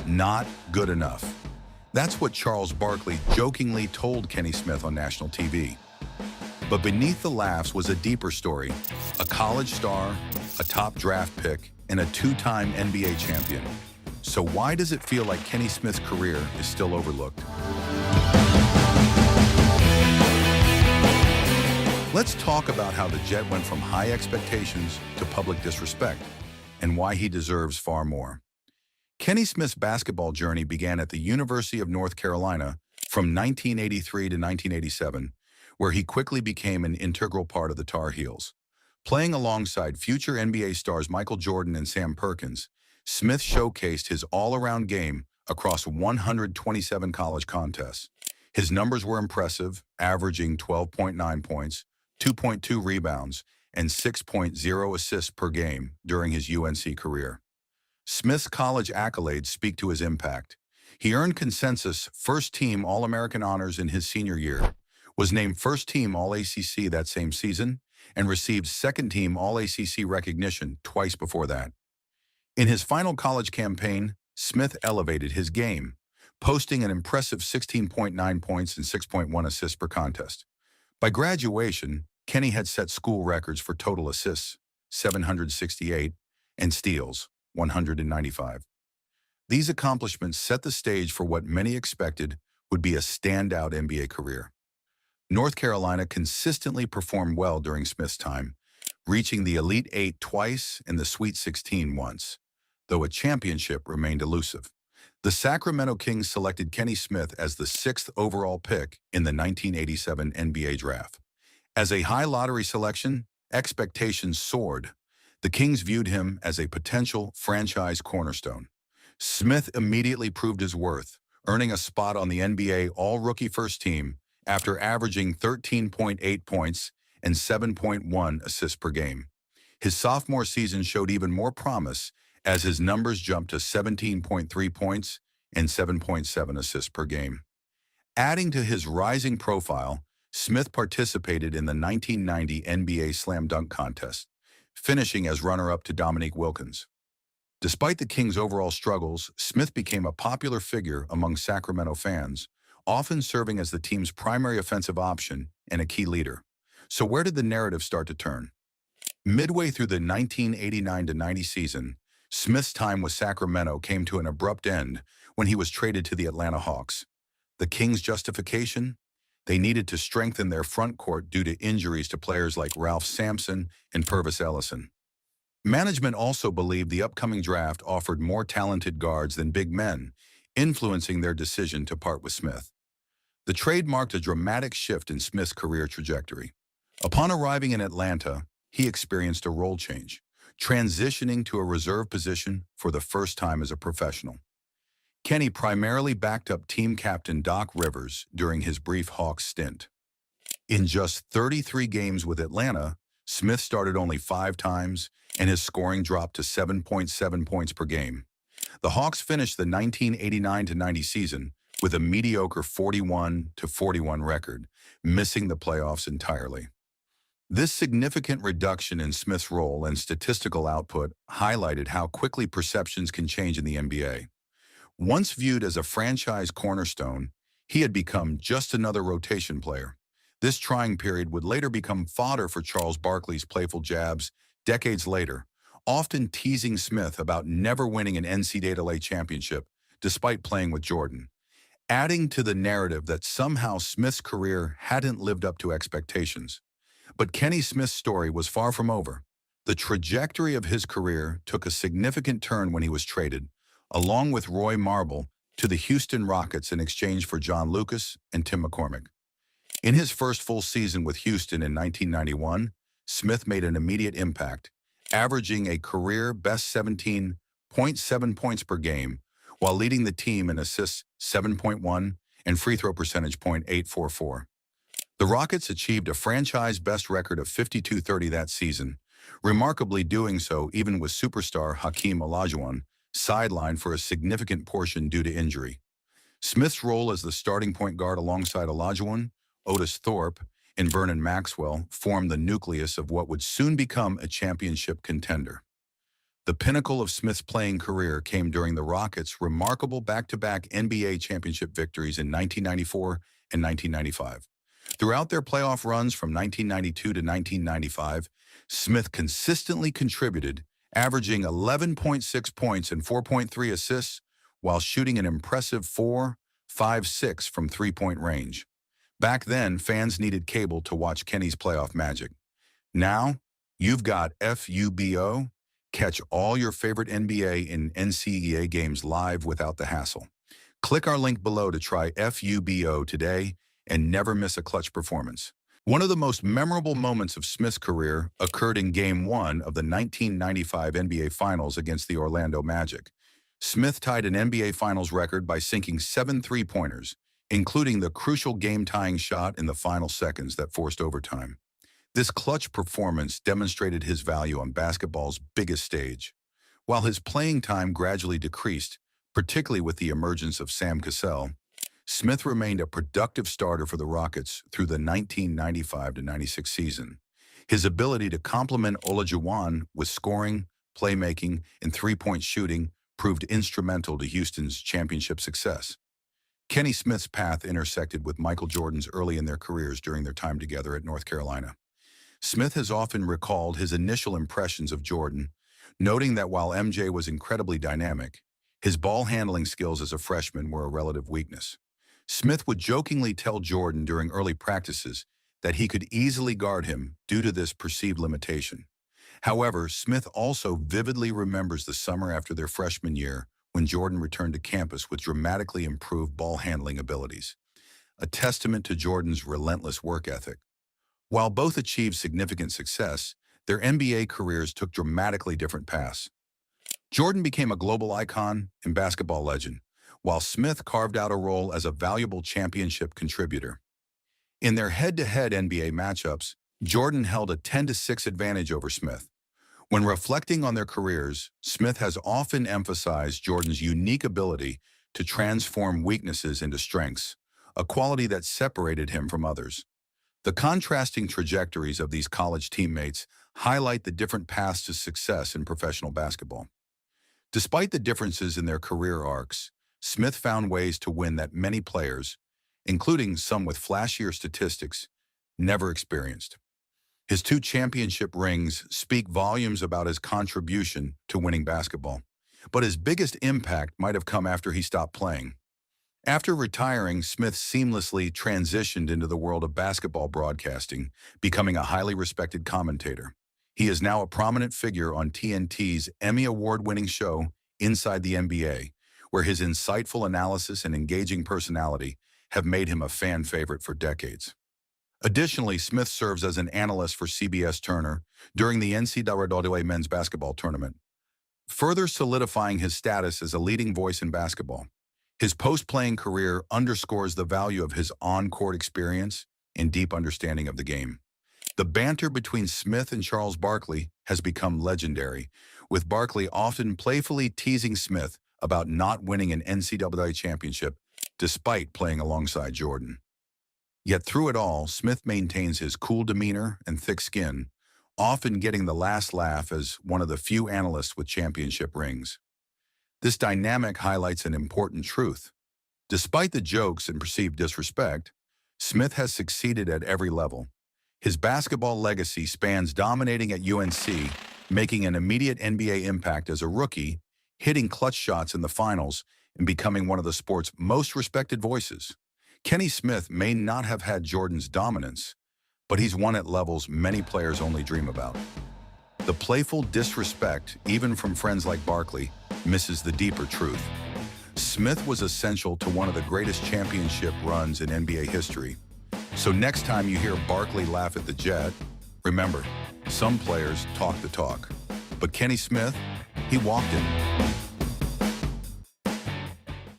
Not good enough. That's what Charles Barkley jokingly told Kenny Smith on national TV. But beneath the laughs was a deeper story: a college star, a top draft pick, and a two-time NBA champion. So why does it feel like Kenny Smith's career is still overlooked? Let's talk about how the Jet went from high expectations to public disrespect, and why he deserves far more. Kenny Smith's basketball journey began at the University of North Carolina from 1983 to 1987, where he quickly became an integral part of the Tar Heels. Playing alongside future NBA stars Michael Jordan and Sam Perkins, Smith showcased his all-around game across 127 college contests. His numbers were impressive, averaging 12.9 points, 2.2 rebounds, and 6.0 assists per game during his UNC career. Smith's college accolades speak to his impact. He earned consensus first-team All-American honors in his senior year, was named first-team All-ACC that same season, and received second-team All-ACC recognition twice before that. In his final college campaign, Smith elevated his game, posting an impressive 16.9 points and 6.1 assists per contest. By graduation, Kenny had set school records for total assists, 768, and steals, 195. These accomplishments set the stage for what many expected would be a standout NBA career. North Carolina consistently performed well during Smith's time, reaching the Elite Eight twice and the Sweet 16 once, though a championship remained elusive. The Sacramento Kings selected Kenny Smith as the sixth overall pick in the 1987 NBA draft. As a high lottery selection, expectations soared. The Kings viewed him as a potential franchise cornerstone. Smith immediately proved his worth, earning a spot on the NBA All-Rookie First Team after averaging 13.8 points and 7.1 assists per game. His sophomore season showed even more promise as his numbers jumped to 17.3 points and 7.7 assists per game. Adding to his rising profile, Smith participated in the 1990 NBA Slam Dunk Contest, finishing as runner-up to Dominique Wilkins. Despite the Kings' overall struggles, Smith became a popular figure among Sacramento fans, often serving as the team's primary offensive option and a key leader. So where did the narrative start to turn? Midway through the 1989-90 season, Smith's time with Sacramento came to an abrupt end when he was traded to the Atlanta Hawks. The Kings' justification? They needed to strengthen their front court due to injuries to players like Ralph Sampson and Purvis Ellison. Management also believed the upcoming draft offered more talented guards than big men, influencing their decision to part with Smith. The trade marked a dramatic shift in Smith's career trajectory. Upon arriving in Atlanta, he experienced a role change, transitioning to a reserve position for the first time as a professional. Kenny primarily backed up team captain Doc Rivers during his brief Hawks stint. In just 33 games with Atlanta, Smith started only 5 times, and his scoring dropped to 7.7 points per game. The Hawks finished the 1989-90 season with a mediocre 41-41 record, missing the playoffs entirely. This significant reduction in Smith's role and statistical output highlighted how quickly perceptions can change in the NBA. Once viewed as a franchise cornerstone, he had become just another rotation player. This trying period would later become fodder for Charles Barkley's playful jabs decades later, often teasing Smith about never winning an NCAA championship despite playing with Jordan, adding to the narrative that somehow Smith's career hadn't lived up to expectations. But Kenny Smith's story was far from over. The trajectory of his career took a significant turn when he was traded, along with Roy Marble, to the Houston Rockets in exchange for John Lucas and Tim McCormick. In his first full season with Houston in 1991, Smith made an immediate impact, averaging a career-best 17.7 points per game, while leading the team in assists 7.1 and free throw percentage .844. The Rockets achieved a franchise-best record of 52-30 that season, remarkably doing so even with superstar Hakeem Olajuwon sidelined for a significant portion due to injury. Smith's role as the starting point guard alongside Olajuwon, Otis Thorpe, and Vernon Maxwell formed the nucleus of what would soon become a championship contender. The pinnacle of Smith's playing career came during the Rockets' remarkable back-to-back NBA championship victories in 1994 and 1995. Throughout their playoff runs from 1992 to 1995, Smith consistently contributed, averaging 11.6 points and 4.3 assists, while shooting an impressive 4.56 from three-point range. Back then, fans needed cable to watch Kenny's playoff magic. Now, you've got FUBO. Catch all your favorite NBA and NCAA games live without the hassle. Click our link below to try FUBO today and never miss a clutch performance. One of the most memorable moments of Smith's career occurred in Game 1 of the 1995 NBA Finals against the Orlando Magic. Smith tied an NBA Finals record by sinking 7 three-pointers, including the crucial game-tying shot in the final seconds that forced overtime. This clutch performance demonstrated his value on basketball's biggest stage. While his playing time gradually decreased, particularly with the emergence of Sam Cassell, Smith remained a productive starter for the Rockets through the 1995-96 season. His ability to complement Olajuwon with scoring, playmaking, and three-point shooting proved instrumental to Houston's championship success. Kenny Smith's path intersected with Michael Jordan's early in their careers during their time together at North Carolina. Smith has often recalled his initial impressions of Jordan, noting that while MJ was incredibly dynamic, his ball handling skills as a freshman were a relative weakness. Smith would jokingly tell Jordan during early practices that he could easily guard him due to this perceived limitation. However, Smith also vividly remembers the summer after their freshman year when Jordan returned to campus with dramatically improved ball handling abilities, a testament to Jordan's relentless work ethic. While both achieved significant success, their NBA careers took dramatically different paths. Jordan became a global icon and basketball legend, while Smith carved out a role as a valuable championship contributor. In their head-to-head NBA matchups, Jordan held a 10-6 advantage over Smith. When reflecting on their careers, Smith has often emphasized Jordan's unique ability to transform weaknesses into strengths, a quality that separated him from others. The contrasting trajectories of these college teammates highlight the different paths to success in professional basketball. Despite the differences in their career arcs, Smith found ways to win that many players, including some with flashier statistics, never experienced. His 2 championship rings speak volumes about his contribution to winning basketball, but his biggest impact might have come after he stopped playing. After retiring, Smith seamlessly transitioned into the world of basketball broadcasting, becoming a highly respected commentator. He is now a prominent figure on TNT's Emmy Award-winning show, Inside the NBA, where his insightful analysis and engaging personality have made him a fan favorite for decades. Additionally, Smith serves as an analyst for CBS Turner during the NCAA men's basketball tournament, further solidifying his status as a leading voice in basketball. His post-playing career underscores the value of his on-court experience and deep understanding of the game. The banter between Smith and Charles Barkley has become legendary, with Barkley often playfully teasing Smith about not winning an NCAA championship despite playing alongside Jordan. Yet through it all, Smith maintains his cool demeanor and thick skin, often getting the last laugh as one of the few analysts with championship rings. This dynamic highlights an important truth. Despite the jokes and perceived disrespect, Smith has succeeded at every level. His basketball legacy spans dominating at UNC, making an immediate NBA impact as a rookie, hitting clutch shots in the finals, and becoming one of the sport's most respected voices. Kenny Smith may not have had Jordan's dominance, but he's won at levels many players only dream about. The playful disrespect, even from friends like Barkley, misses the deeper truth. Smith was essential to one of the greatest championship runs in NBA history. So next time you hear Barkley laugh at the Jet, remember, some players talk the talk. But Kenny Smith, he walked it.